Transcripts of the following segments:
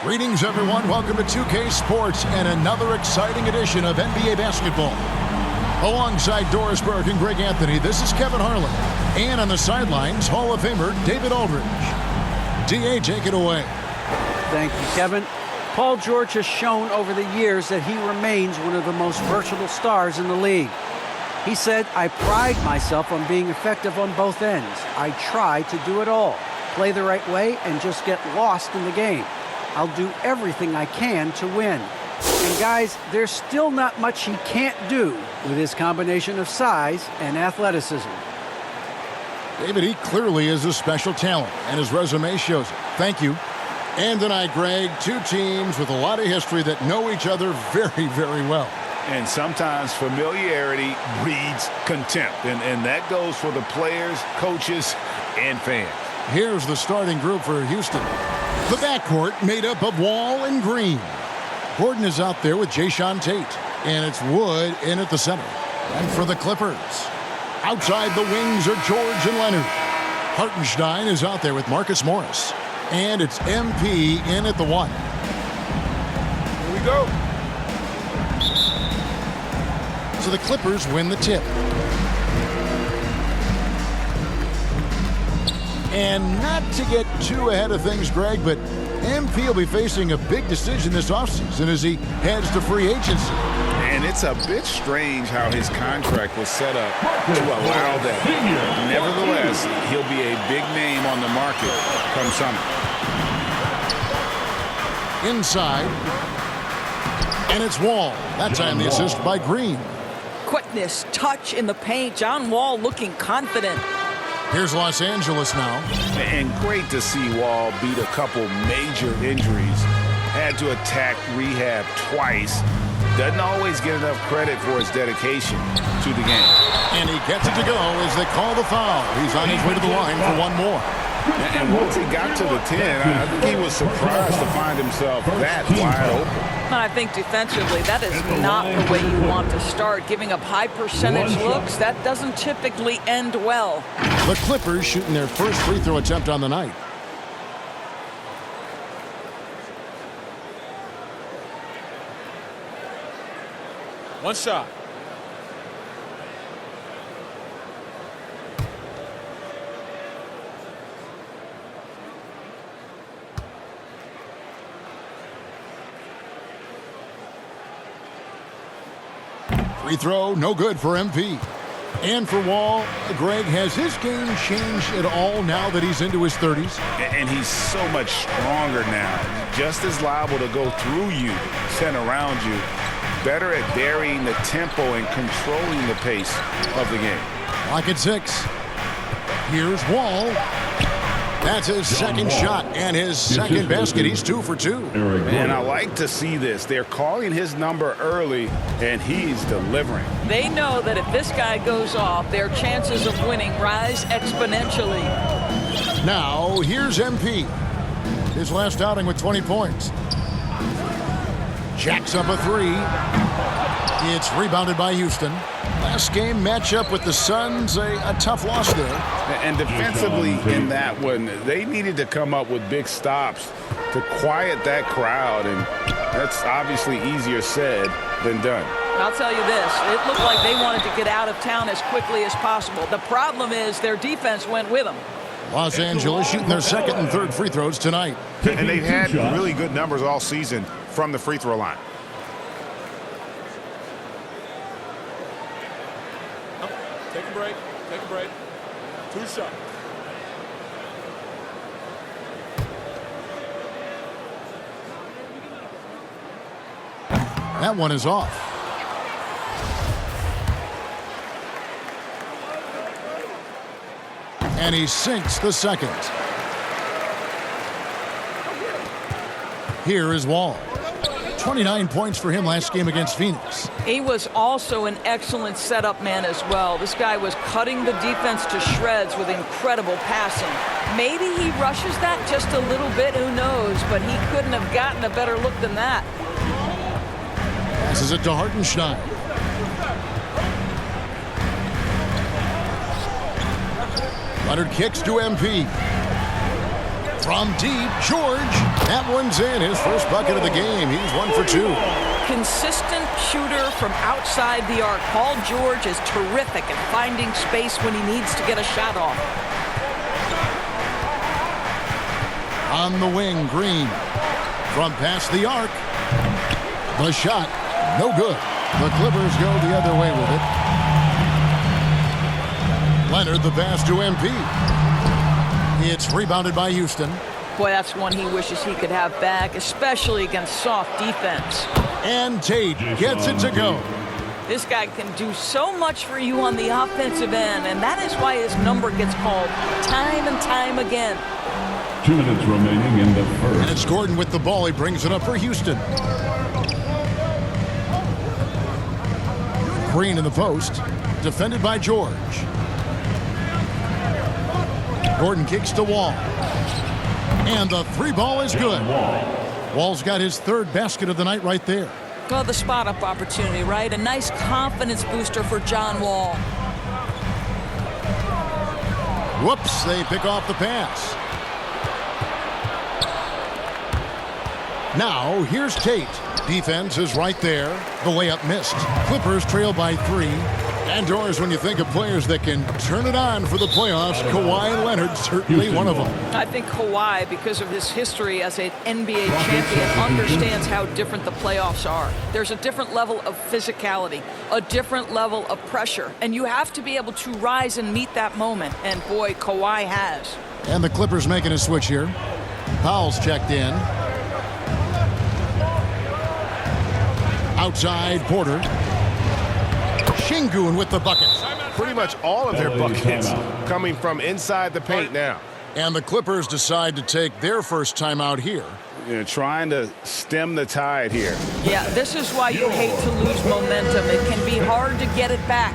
Greetings, everyone. Welcome to 2K Sports and another exciting edition of NBA basketball. Alongside Doris Burke and Greg Anthony, this is Kevin Harlan. And on the sidelines, Hall of Famer David Aldridge. D.A., take it away. Thank you, Kevin. Paul George has shown over the years that he remains one of the most versatile stars in the league. He said, "I pride myself on being effective on both ends. I try to do it all, play the right way, and just get lost in the game. I'll do everything I can to win." And guys, there's still not much he can't do with his combination of size and athleticism. David, he clearly is a special talent, and his resume shows it. Thank you. And tonight, Greg, two teams with a lot of history that know each other very, very well. And sometimes familiarity breeds contempt, and that goes for the players, coaches, and fans. Here's the starting group for Houston. The backcourt made up of Wall and Green. Gordon is out there with Jayshawn Tate, and it's Wood in at the center. And for the Clippers, outside the wings are George and Leonard. Hartenstein is out there with Marcus Morris, and it's MP in at the 1. Here we go. So the Clippers win the tip. And not to get too ahead of things, Greg, but MP will be facing a big decision this offseason as he heads to free agency. And it's a bit strange how his contract was set up to allow that. Nevertheless, he'll be a big name on the market come summer. Inside. And it's Wall. That time the assist by Green. Quickness, touch in the paint. John Wall looking confident. Here's Los Angeles now. And great to see Wall beat a couple major injuries. Had to attack rehab twice. Doesn't always get enough credit for his dedication to the game. And he gets it to go as they call the foul. He's on his way to the line for one more. And once he got to the 10, I think he was surprised to find himself that wide open. And I think defensively, that is not the way you want to start. Giving up high percentage looks, that doesn't typically end well. The Clippers shooting their first free throw attempt on the night. One shot. Free throw, no good for MP. And for Wall, Greg, has his game changed at all now that he's into his 30s? And he's so much stronger now. Just as liable to go through you, send around you. Better at varying the tempo and controlling the pace of the game. Lock at 6. Here's Wall. That's his second shot and his second basket. He's 2 for 2. And I like to see this. They're calling his number early, and he's delivering. They know that if this guy goes off, their chances of winning rise exponentially. Now, here's MP. His last outing with 20 points. Jacks up a 3. It's rebounded by Houston. Last game matchup with the Suns, a tough loss there. And defensively in that one, they needed to come up with big stops to quiet that crowd, and that's obviously easier said than done. I'll tell you this, it looked like they wanted to get out of town as quickly as possible. The problem is their defense went with them. Los Angeles shooting their second and third free throws tonight. And they've had really good numbers all season from the free throw line. Take a break. Take a break. 2 shots. That one is off. And he sinks the second. Here is Wall. 29 points for him last game against Phoenix. He was also an excellent setup man as well. This guy was cutting the defense to shreds with incredible passing. Maybe he rushes that just a little bit, who knows, but he couldn't have gotten a better look than that. Passes it to Hartenstein. Leonard kicks to MP. From deep, George. That one's in. His first bucket of the game. He's 1 for 2. Consistent shooter from outside the arc. Paul George is terrific at finding space when he needs to get a shot off. On the wing, Green. From past the arc. The shot, no good. The Clippers go the other way with it. Leonard, the pass to MP. It's rebounded by Houston. Boy, that's one he wishes he could have back, especially against soft defense. And Tate gets it to go. This guy can do so much for you on the offensive end, and that is why his number gets called time and time again. 2 minutes remaining in the first. And it's Gordon with the ball. He brings it up for Houston. Green in the post. Defended by George. Gordon kicks to Wall. And the 3 ball is good. Wall's got his 3rd basket of the night right there. Well, the spot-up opportunity, right? A nice confidence booster for John Wall. Whoops, they pick off the pass. Now, here's Tate. Defense is right there. The layup missed. Clippers trail by 3. And doors, when you think of players that can turn it on for the playoffs, Kawhi Leonard certainly one of them. I think Kawhi, because of his history as an NBA champion, understands how different the playoffs are. There's a different level of physicality, a different level of pressure, and you have to be able to rise and meet that moment. And boy, Kawhi has. And the Clippers making a switch here. Powell's checked in. Outside, Porter. Şengün with the bucket. Pretty much all of their buckets coming from inside the paint now. And the Clippers decide to take their first timeout here. Trying to stem the tide here. Yeah, this is why you hate to lose momentum. It can be hard to get it back.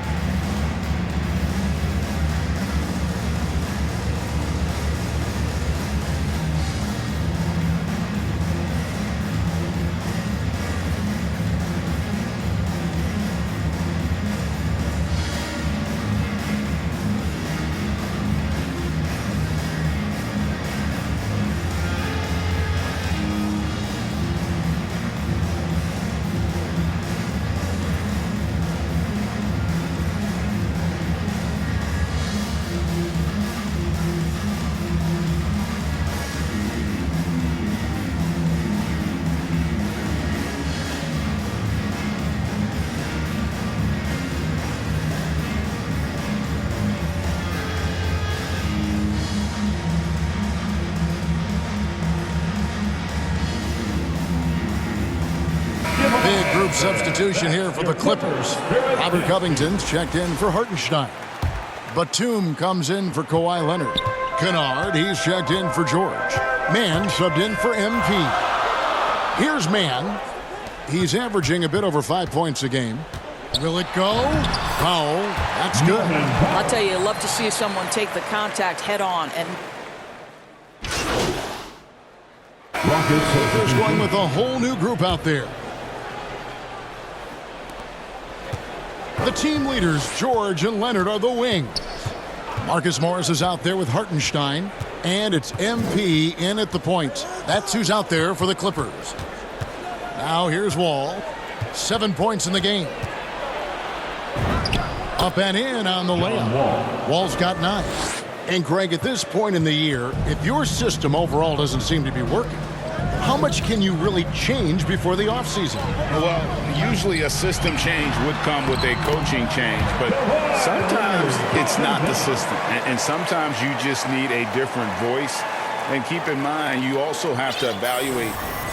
Big group substitution here for the Clippers. Robert Covington's checked in for Hartenstein. Batum comes in for Kawhi Leonard. Kennard, he's checked in for George. Mann subbed in for MP. Here's Mann. He's averaging a bit over 5 points a game. Will it go? Foul. That's good. I'll tell you, love to see someone take the contact head on. And Clippers going with a whole new group out there. The team leaders, George and Leonard, are the wings. Marcus Morris is out there with Hartenstein. And it's MP in at the point. That's who's out there for the Clippers. Now here's Wall. 7 points in the game. Up and in on the layup. Wall's got 9. And Greg, at this point in the year, if your system overall doesn't seem to be working, how much can you really change before the offseason? Well, usually a system change would come with a coaching change, but sometimes it's not the system. And sometimes you just need a different voice. And keep in mind, you also have to evaluate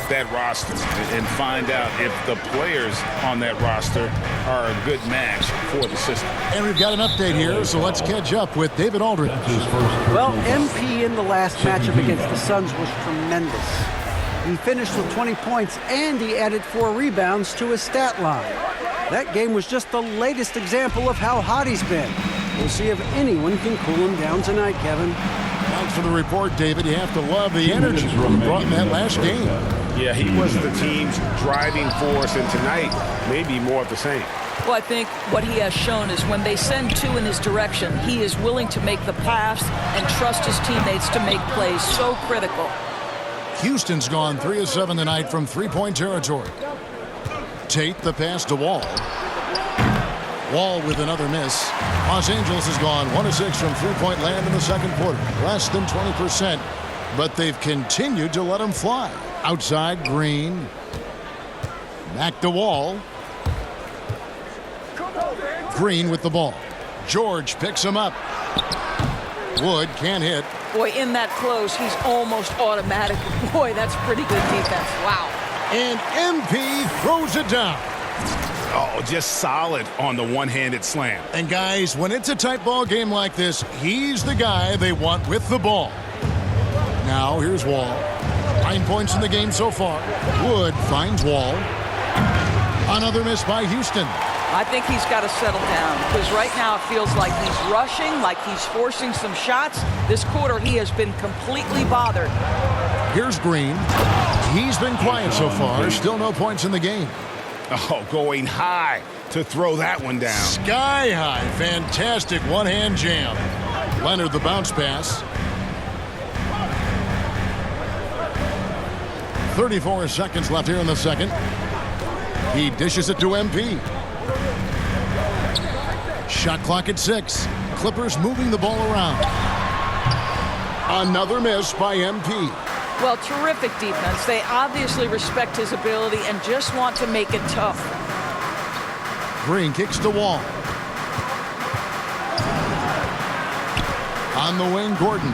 that roster and find out if the players on that roster are a good match for the system. And we've got an update here, so let's catch up with David Aldridge. Well, MP in the last matchup against the Suns was tremendous. He finished with 20 points, and he added 4 rebounds to his stat line. That game was just the latest example of how hot he's been. We'll see if anyone can cool him down tonight, Kevin. Thanks for the report, David. You have to love the energy he brought in that last game. Yeah, he was the team's driving force, and tonight, maybe more of the same. Well, I think what he has shown is when they send two in his direction, he is willing to make the pass and trust his teammates to make plays. So critical. Houston's gone 3 of 7 tonight from three-point territory. Tate the pass to Wall. Wall with another miss. Los Angeles has gone 1 of 6 from three-point land in the second quarter. Less than 20%, but they've continued to let him fly. Outside, Green. Back to Wall. Green with the ball. George picks him up. Wood can't hit. Boy, in that close, he's almost automatic. Boy, that's pretty good defense. Wow. And MP throws it down. Oh, just solid on the one-handed slam. And guys, when it's a tight ball game like this, he's the guy they want with the ball. Now here's Wall. 9 points in the game so far. Wood finds Wall. Another miss by Houston. I think he's got to settle down because right now it feels like he's rushing, like he's forcing some shots. This quarter, he has been completely bothered. Here's Green. He's been quiet so far. Still no points in the game. Oh, going high to throw that one down. Sky high. Fantastic one-hand jam. Leonard the bounce pass. 34 seconds left here in the second. He dishes it to MP. Shot clock at 6. Clippers moving the ball around. Another miss by MP. Well, terrific defense. They obviously respect his ability and just want to make it tough. Green kicks to Wall. On the wing, Gordon.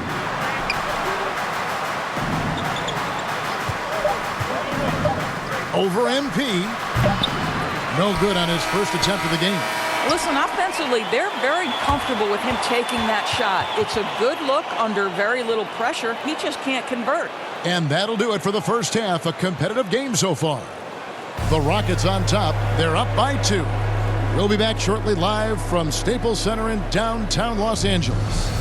Over MP. No good on his first attempt of the game. Listen, offensively, they're very comfortable with him taking that shot. It's a good look under very little pressure. He just can't convert. And that'll do it for the first half. A competitive game so far. The Rockets on top. They're up by 2. We'll be back shortly live from Staples Center in downtown Los Angeles.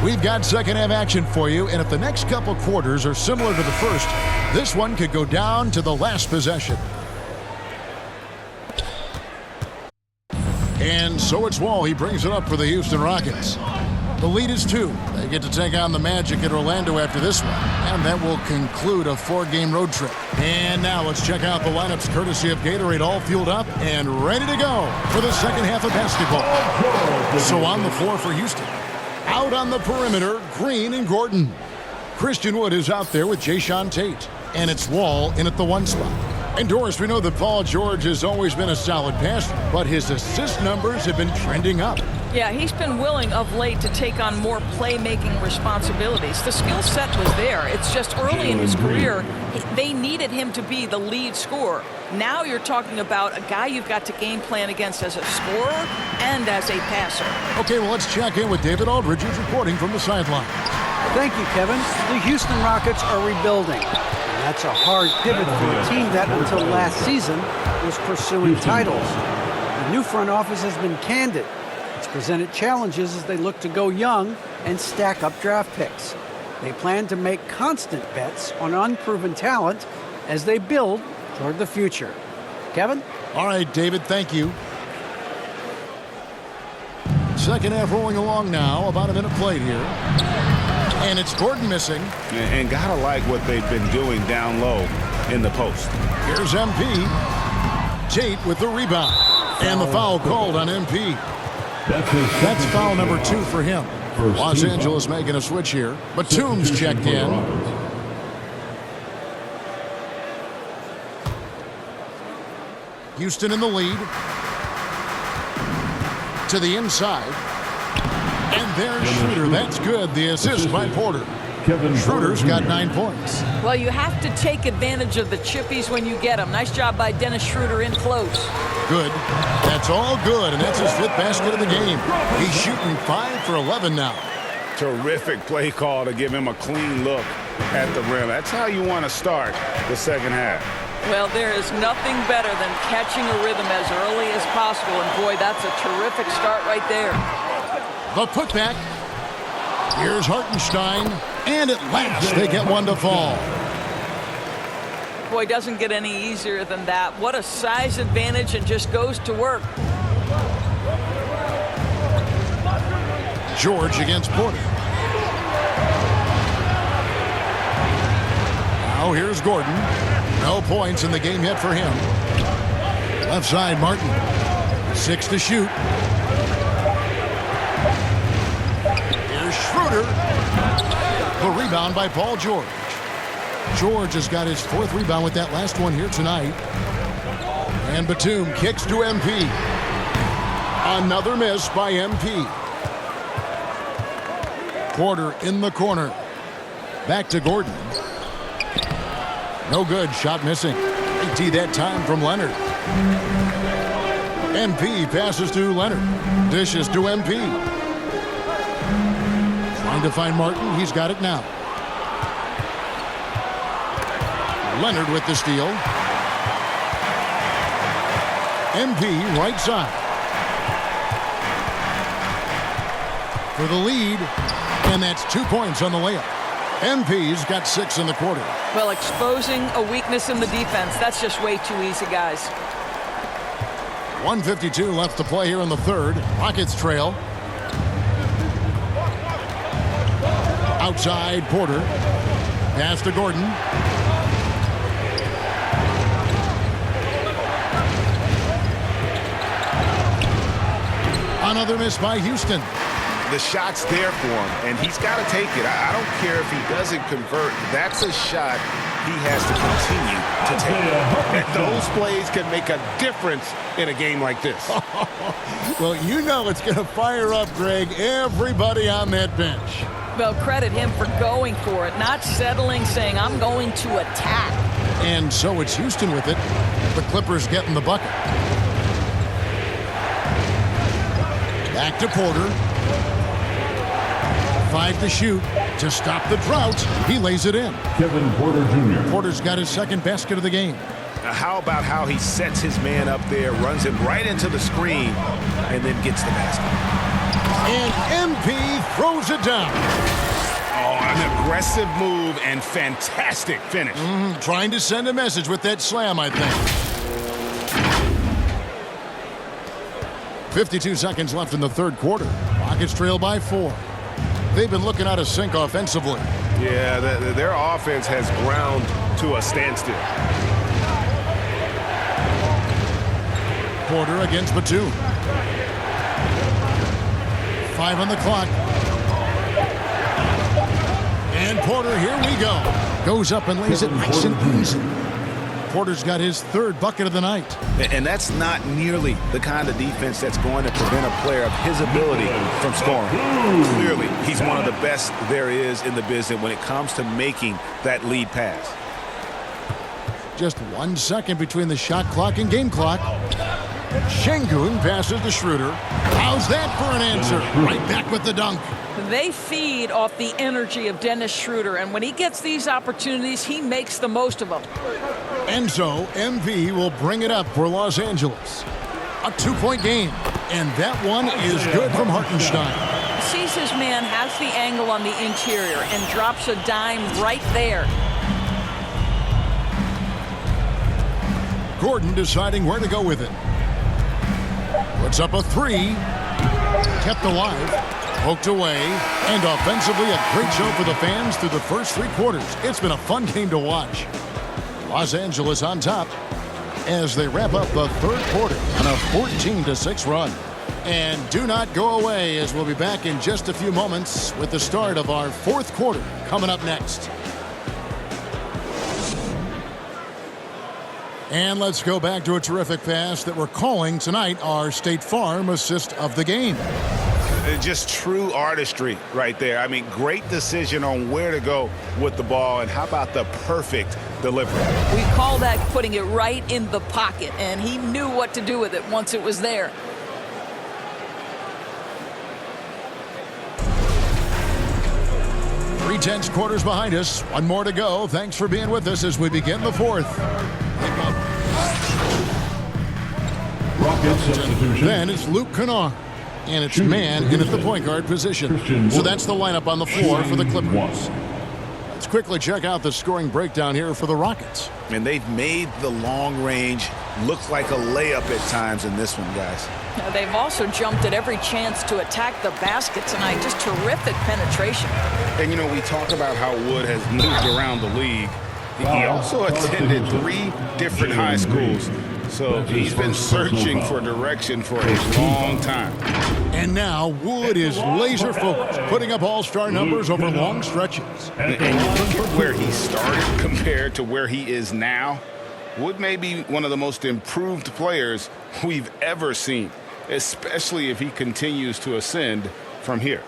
We've got second half action for you, and if the next couple quarters are similar to the first, this one could go down to the last possession. And so it's Wall. He brings it up for the Houston Rockets. The lead is 2. They get to take on the Magic at Orlando after this one, and that will conclude a 4-game road trip. And now let's check out the lineups courtesy of Gatorade, all fueled up and ready to go for the second half of basketball. So on the floor for Houston. Out on the perimeter, Green and Gordon. Christian Wood is out there with Jayshawn Tate. And it's Wall in at the 1 spot. And Doris, we know that Paul George has always been a solid passer, but his assist numbers have been trending up. Yeah, he's been willing of late to take on more playmaking responsibilities. The skill set was there. It's just early in his career, they needed him to be the lead scorer. Now you're talking about a guy you've got to game plan against as a scorer and as a passer. Okay, well, let's check in with David Aldridge, who's reporting from the sideline. Thank you, Kevin. The Houston Rockets are rebuilding. And that's a hard pivot for a team that until last season was pursuing titles. The new front office has been candid. It's presented challenges as they look to go young and stack up draft picks. They plan to make constant bets on unproven talent as they build toward the future. Kevin? All right, David, thank you. Second half rolling along now. About a minute played here. And it's Gordon missing. And gotta like what they've been doing down low in the post. Here's MP. Tate with the rebound. And the foul called on MP. That's foul number 2 for him. Los Angeles making a switch here. Batum's checked in. Houston in the lead. to the inside. And there's Schroeder. That's good. The assist by Porter. Schroeder's got 9 points. Well, you have to take advantage of the chippies when you get them. Nice job by Dennis Schroeder in close. Good. That's all good, and that's his 5th basket of the game. He's shooting 5 for 11 now. Terrific play call to give him a clean look at the rim. That's how you want to start the second half. Well, there is nothing better than catching a rhythm as early as possible, and boy, that's a terrific start right there. The putback. Here's Hartenstein, and at last they get one to fall. Boy, doesn't get any easier than that. What a size advantage, and just goes to work. George against Porter. Now here's Gordon. No points in the game yet for him. Left side, Martin. 6 to shoot. Here's Schroeder. The rebound by Paul George. George has got his 4th rebound with that last one here tonight. And Batum kicks to MP. Another miss by MP. Porter in the corner. Back to Gordon. No good. Shot missing. AT that time from Leonard. MP passes to Leonard. Dishes to MP. Trying to find Martin. He's got it now. Leonard with the steal. MP right side. For the lead. And that's 2 points on the layup. MP's got 6 in the quarter. Well, exposing a weakness in the defense, that's just way too easy, guys. 1:52 left to play here in the third. Rockets trail. Outside, Porter. Pass to Gordon. Another miss by Houston. The shot's there for him, and he's got to take it. I don't care if he doesn't convert. That's a shot he has to continue to take. And those plays can make a difference in a game like this. Well, you know it's going to fire up, Greg, everybody on that bench. Well, credit him for going for it, not settling, saying, I'm going to attack. And so it's Houston with it. The Clippers getting the bucket. Back to Porter. 5 to shoot. To stop the drought, he lays it in. Kevin Porter Jr. Porter's got his 2nd basket of the game. Now, how about how he sets his man up there, runs him right into the screen, and then gets the basket. And MP throws it down. Oh, an aggressive move and fantastic finish. Trying to send a message with that slam, I think. 52 seconds left in the third quarter. Rockets trail by 4. They've been looking out of sync offensively. Yeah, their offense has ground to a standstill. Porter against Batum. 5 on the clock. And Porter, here we go. Goes up and lays it nice and easy. Porter's got his 3rd bucket of the night. And that's not nearly the kind of defense that's going to prevent a player of his ability from scoring. Clearly, he's one of the best there is in the business when it comes to making that lead pass. Just 1 second between the shot clock and game clock. Şengün passes to Schroeder. How's that for an answer? Right back with the dunk. They feed off the energy of Dennis Schroeder, and when he gets these opportunities, he makes the most of them. And so, MP will bring it up for Los Angeles. A 2-point game, and that one is good from Hartenstein. Sees his man, has the angle on the interior, and drops a dime right there. Gordon deciding where to go with it. Puts up a 3. Kept alive. Poked away. And offensively, a great show for the fans through the first 3 quarters. It's been a fun game to watch. Los Angeles on top as they wrap up the third quarter on a 14-6 run. And do not go away, as we'll be back in just a few moments with the start of our 4th quarter coming up next. And let's go back to a terrific pass that we're calling tonight our State Farm assist of the game. Just true artistry right there. I mean, great decision on where to go with the ball, and how about the perfect delivery? We call that putting it right in the pocket, and he knew what to do with it once it was there. Three-tenths quarters behind us. One more to go. Thanks for being with us as we begin the fourth. Rocket substitution. Then it's Luke Kennard. And it's man in at the point guard position. So that's the lineup on the floor for the Clippers. Let's quickly check out the scoring breakdown here for the Rockets. And they've made the long range look like a layup at times in this one, guys. Now, they've also jumped at every chance to attack the basket tonight. Just terrific penetration. And, you know, we talk about how Wood has moved around the league. He also attended 3 different high schools. So he's been searching for direction for a long time. And now Wood is laser focused, putting up all-star numbers over long stretches. And you look at where he started compared to where he is now. Wood may be one of the most improved players we've ever seen, especially if he continues to ascend from here.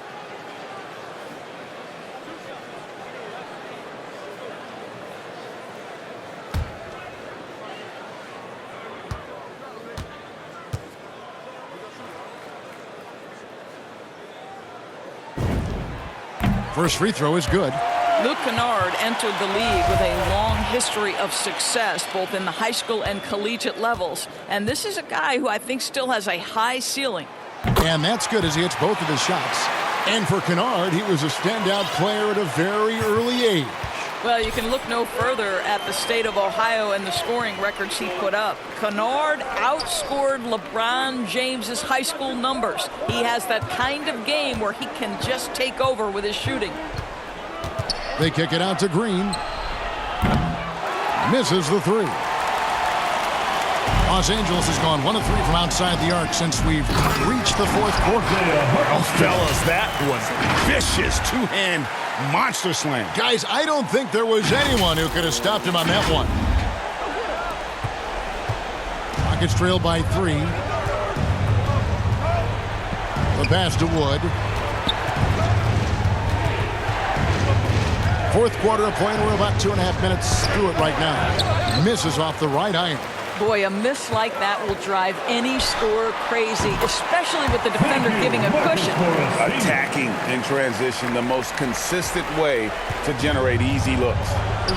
First free throw is good. Luke Kennard entered the league with a long history of success, both in the high school and collegiate levels. And this is a guy who I think still has a high ceiling. And that's good as he hits both of his shots. And for Kennard, he was a standout player at a very early age. Well, you can look no further at the state of Ohio and the scoring records he put up. Kennard outscored LeBron James's high school numbers. He has that kind of game where he can just take over with his shooting. They kick it out to Green. Misses the three. Los Angeles has gone 1 of 3 from outside the arc since we've reached the fourth quarter. Oh, fellas, that was vicious two-hand monster slam. Guys, I don't think there was anyone who could have stopped him on that one. Rockets trail by 3. The pass to Wood. Fourth quarter of play, we're about 2.5 minutes through it right now. Misses off the right iron. Boy, a miss like that will drive any scorer crazy, especially with the defender giving a cushion. Attacking in transition, the most consistent way to generate easy looks.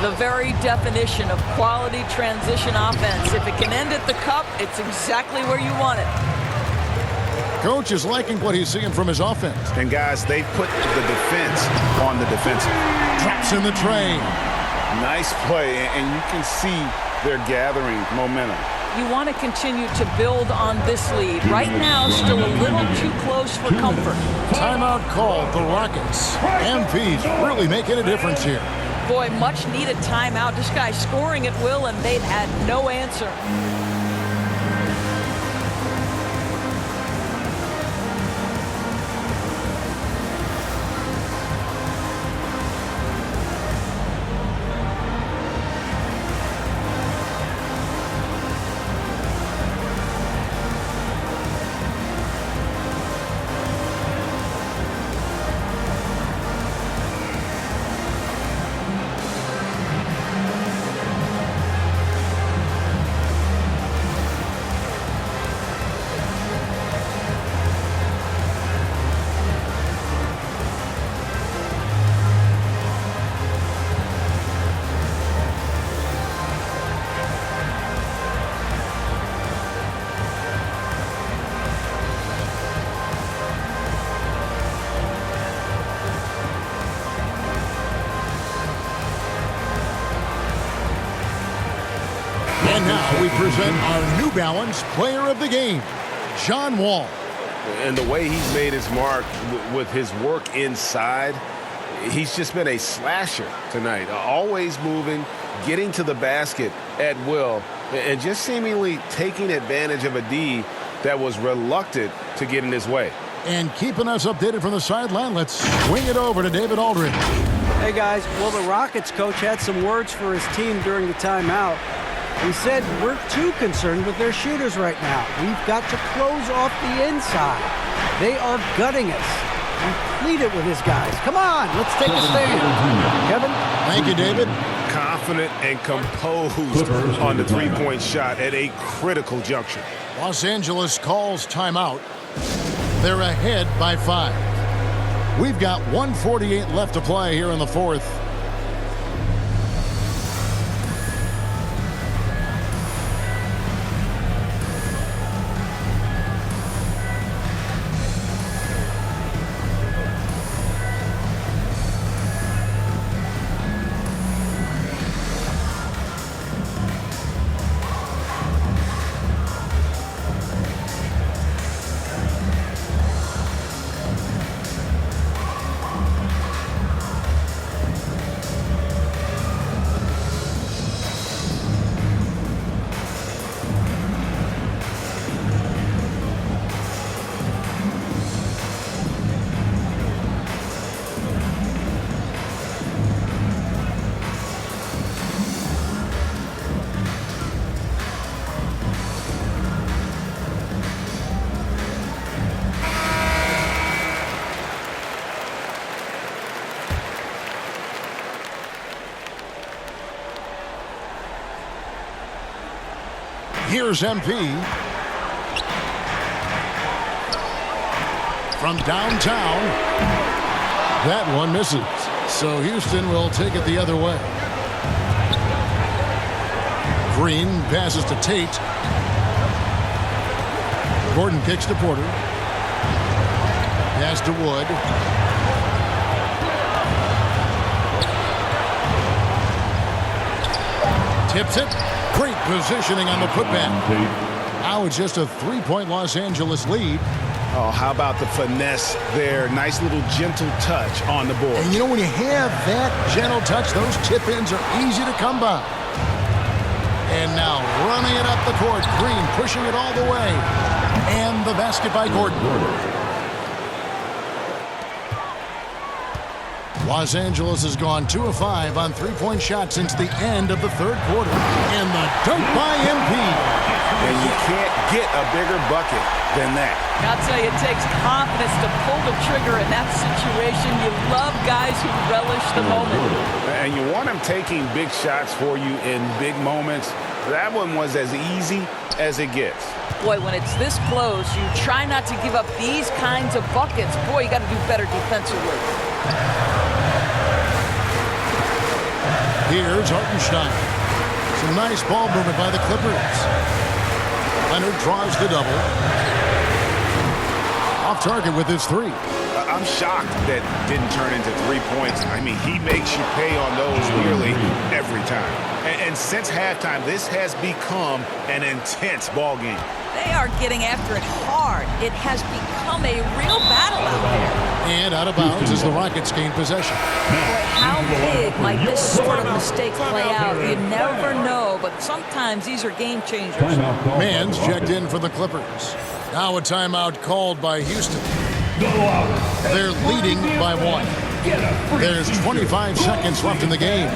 The very definition of quality transition offense. If it can end at the cup, it's exactly where you want it. Coach is liking what he's seeing from his offense. And guys, they put the defense on the defensive. Drops in the train. Nice play, and you can see they're gathering momentum. You want to continue to build on this lead. Right now, still a little too close for comfort. Timeout called. The Rockets. MP's really making a difference here. Boy, much needed timeout. This guy's scoring at will, and they've had no answer. And now we present our New Balance Player of the Game, John Wall. And the way he's made his mark with his work inside, he's just been a slasher tonight. Always moving, getting to the basket at will, and just seemingly taking advantage of a D that was reluctant to get in his way. And keeping us updated from the sideline, let's swing it over to David Aldridge. Hey, guys. Well, the Rockets coach had some words for his team during the timeout. He said, we're too concerned with their shooters right now. We've got to close off the inside. They are gutting us. He pleaded with his guys. Come on, let's take a stand. Kevin? Thank you, David. Confident and composed on the three-point shot at a critical juncture. Los Angeles calls timeout. They're ahead by 5. We've got 1:48 left to play here in the fourth. Here's MP. From downtown. That one misses. So Houston will take it the other way. Green passes to Tate. Gordon kicks to Porter. Pass to Wood. Tips it. Great positioning on the putback. Now it's just a 3-point Los Angeles lead. Oh, how about the finesse there? Nice little gentle touch on the board. And you know, when you have that gentle touch, those tip-ins are easy to come by. And now running it up the court. Green pushing it all the way. And the basket by Gordon. Los Angeles has gone 2 of 5 on 3-point shots since the end of the third quarter. And the dunk by MP. And you can't get a bigger bucket than that. I'll tell you, it takes confidence to pull the trigger in that situation. You love guys who relish the moment. And you want them taking big shots for you in big moments. That one was as easy as it gets. Boy, when it's this close, you try not to give up these kinds of buckets. Boy, you got to do better defensively. Here's Hartenstein. Some nice ball movement by the Clippers. Leonard draws the double. Off target with his 3. I'm shocked that didn't turn into 3 points. I mean, he makes you pay on those nearly every time. And since halftime, this has become an intense ball game. They are getting after it hard. It has become a real battle out there. And out of bounds as the Rockets gain possession. Boy, how big might this sort of mistake play out? You never know, but sometimes these are game changers. Mann's checked in for the Clippers. Now a timeout called by Houston. They're leading by 1. There's 25 seconds left in the game.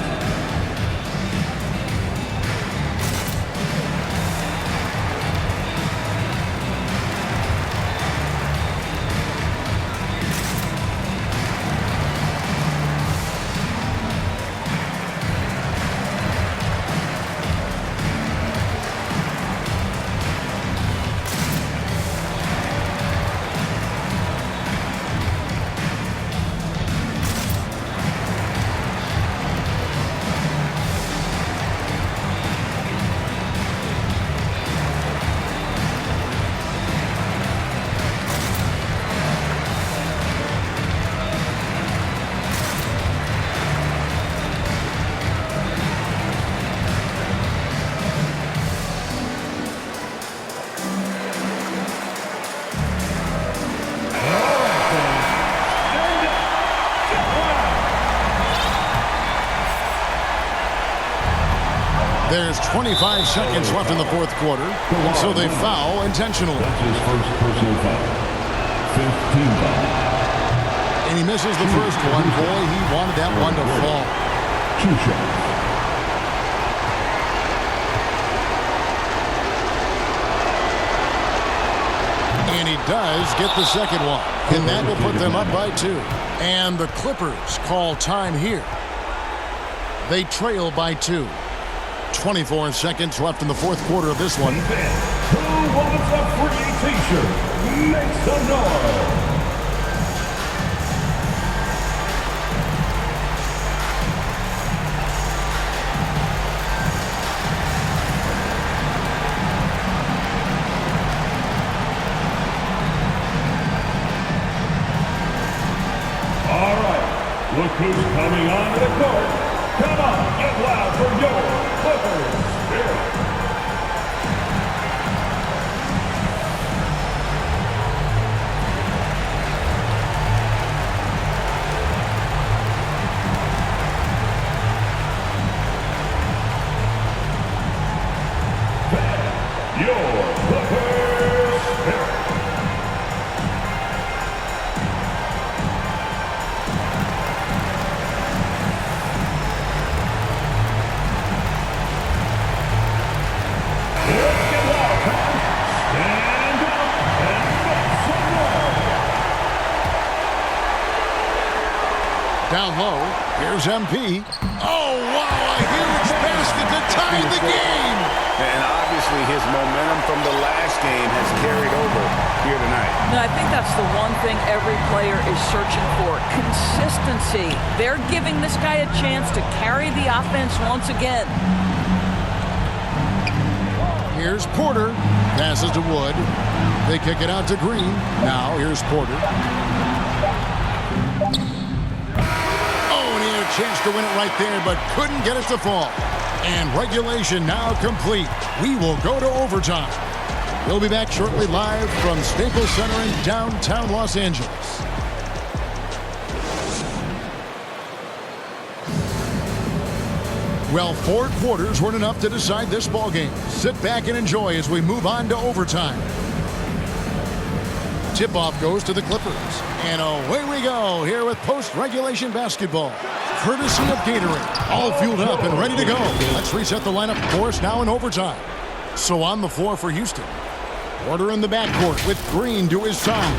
There's 25 seconds left in the fourth quarter, so they foul intentionally. That's his first personal foul. 15 foul. And he misses the first one. Boy, he wanted that one to fall. 2 shots. he does get the second one. And that will put them up by 2. And the Clippers call time here. They trail by 2. 24 seconds left in the fourth quarter of this one. Who wants a free t-shirt? Make some noise. All right, look who's coming onto the court. Come on, get loud for your Clippers Spirit. Your Clippers Spirit. Down low, here's MP. Oh, wow, a huge basket to tie the game. And obviously his momentum from the last game has carried over here tonight. And I think that's the one thing every player is searching for, consistency. They're giving this guy a chance to carry the offense once again. Here's Porter. Passes to Wood. They kick it out to Green. Now here's Porter. Chance to win it right there, but couldn't get it to fall. And regulation now complete. We will go to overtime. We'll be back shortly live from Staples Center in downtown Los Angeles. Well, 4 quarters weren't enough to decide this ballgame. Sit back and enjoy as we move on to overtime. Tip-off goes to the Clippers. And away we go here with post-regulation basketball. Courtesy of Gatorade. All fueled up and ready to go. Let's reset the lineup for us now in overtime. So on the floor for Houston. Porter in the backcourt with Green to his side.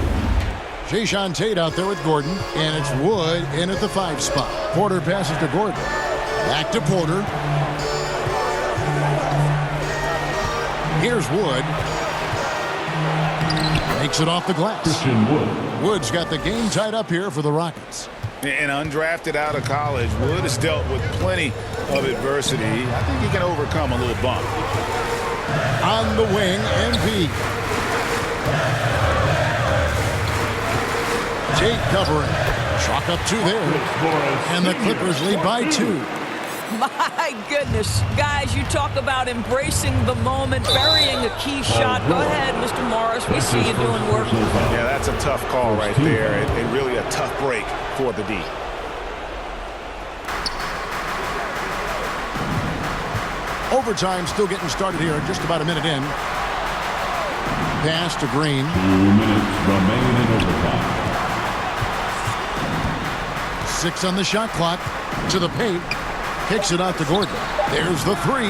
Jayshawn Tate out there with Gordon. And it's Wood in at the 5 spot. Porter passes to Gordon. Back to Porter. Here's Wood. Makes it off the glass. Wood's got the game tied up here for the Rockets. And undrafted out of college, Wood has dealt with plenty of adversity. I think he can overcome a little bump. On the wing, MP. Tate covering. Chalk up 2 there. And the Clippers lead by 2. My goodness. Guys, you talk about embracing the moment, burying a key shot. Go ahead, Mr. Morris. We see you doing work. Yeah, that's a tough call right there, and really a tough break for the D. Overtime still getting started here, just about a minute in. Pass to Green. 2 minutes remain in overtime. 6 on the shot clock. To the paint. Kicks it out to Gordon. There's the 3.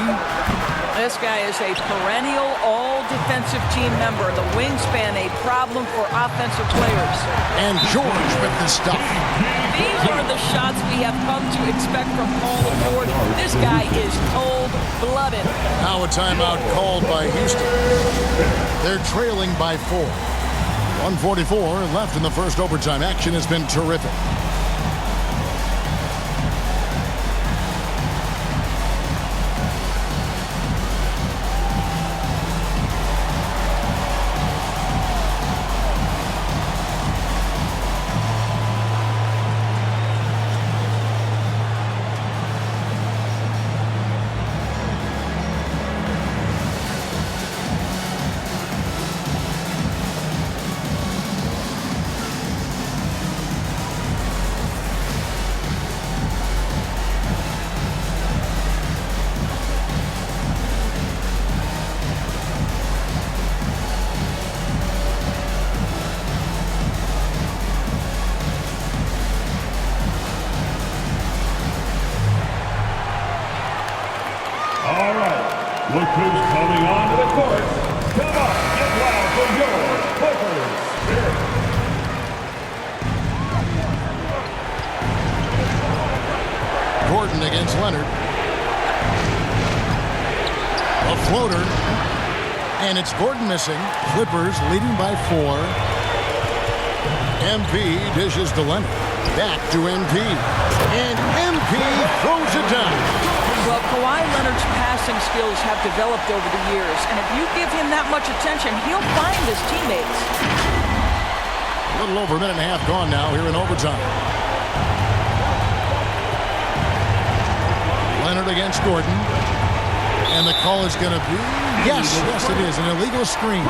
This guy is a perennial all-defensive team member. The wingspan, a problem for offensive players. And George with the stuff. These are the shots we have come to expect from Paul Ford. This guy is cold-blooded. Now a timeout called by Houston. They're trailing by 4. 1:44 left in the first overtime. Action has been terrific. And it's Gordon missing. Clippers leading by 4. MP dishes to Leonard. Back to MP. And MP throws it down. Well, Kawhi Leonard's passing skills have developed over the years, and if you give him that much attention, he'll find his teammates. A little over a minute and a half gone now here in overtime. Leonard against Gordon. And the call is going to be, yes, it is, an illegal screen.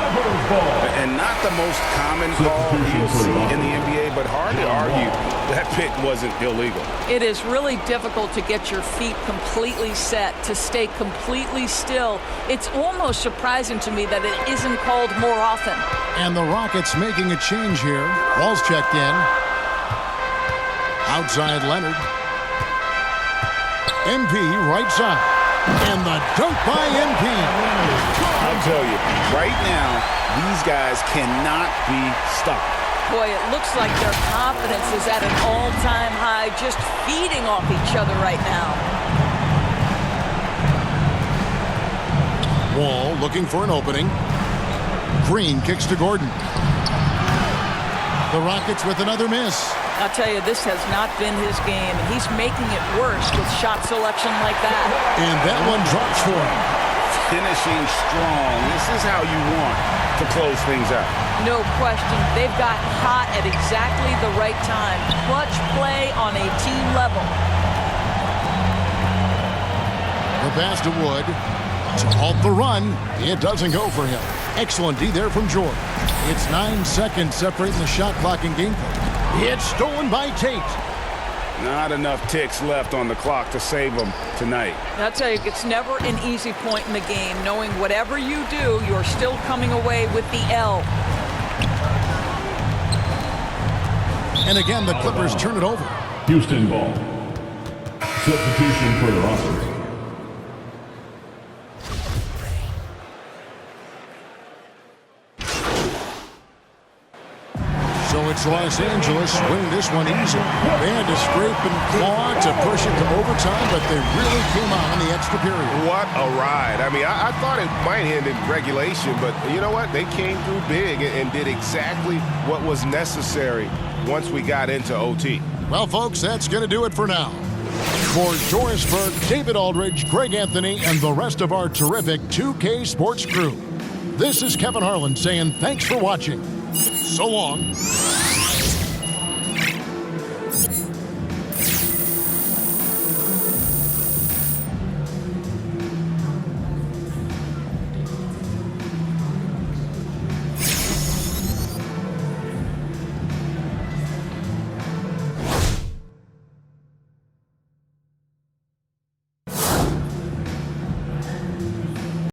And not the most common call you'll see in the NBA, but hard to argue that pick wasn't illegal. It is really difficult to get your feet completely set, to stay completely still. It's almost surprising to me that it isn't called more often. And the Rockets making a change here. Wall's checked in. Outside Leonard. MP right side. And the dunk by MP. I'll tell you, right now, these guys cannot be stopped. Boy, it looks like their confidence is at an all-time high, just feeding off each other right now. Wall looking for an opening. Green kicks to Gordon. The Rockets with another miss. I'll tell you, this has not been his game, and he's making it worse with shot selection like that. And that one drops for him. Finishing strong. This is how you want to close things out. No question. They've got hot at exactly the right time. Clutch play on a team level. The pass to Wood. To halt the run. It doesn't go for him. Excellent D there from George. It's 9 seconds separating the shot clock and gameplay. It's stolen by Tate. Not enough ticks left on the clock to save them tonight. I'll tell you, it's never an easy point in the game, knowing whatever you do, you're still coming away with the L. And again, the Clippers turn it over. Houston ball. Substitution for the Rockets. So it's Los Angeles winning this one easy. They had to scrape and claw to push it to overtime, but they really came out in the extra period. What a ride. I mean, I thought it might end in regulation, but you know what? They came through big and did exactly what was necessary once we got into OT. Well, folks, that's going to do it for now. For Doris Burke, David Aldridge, Greg Anthony, and the rest of our terrific 2K Sports crew, this is Kevin Harlan saying thanks for watching. So long.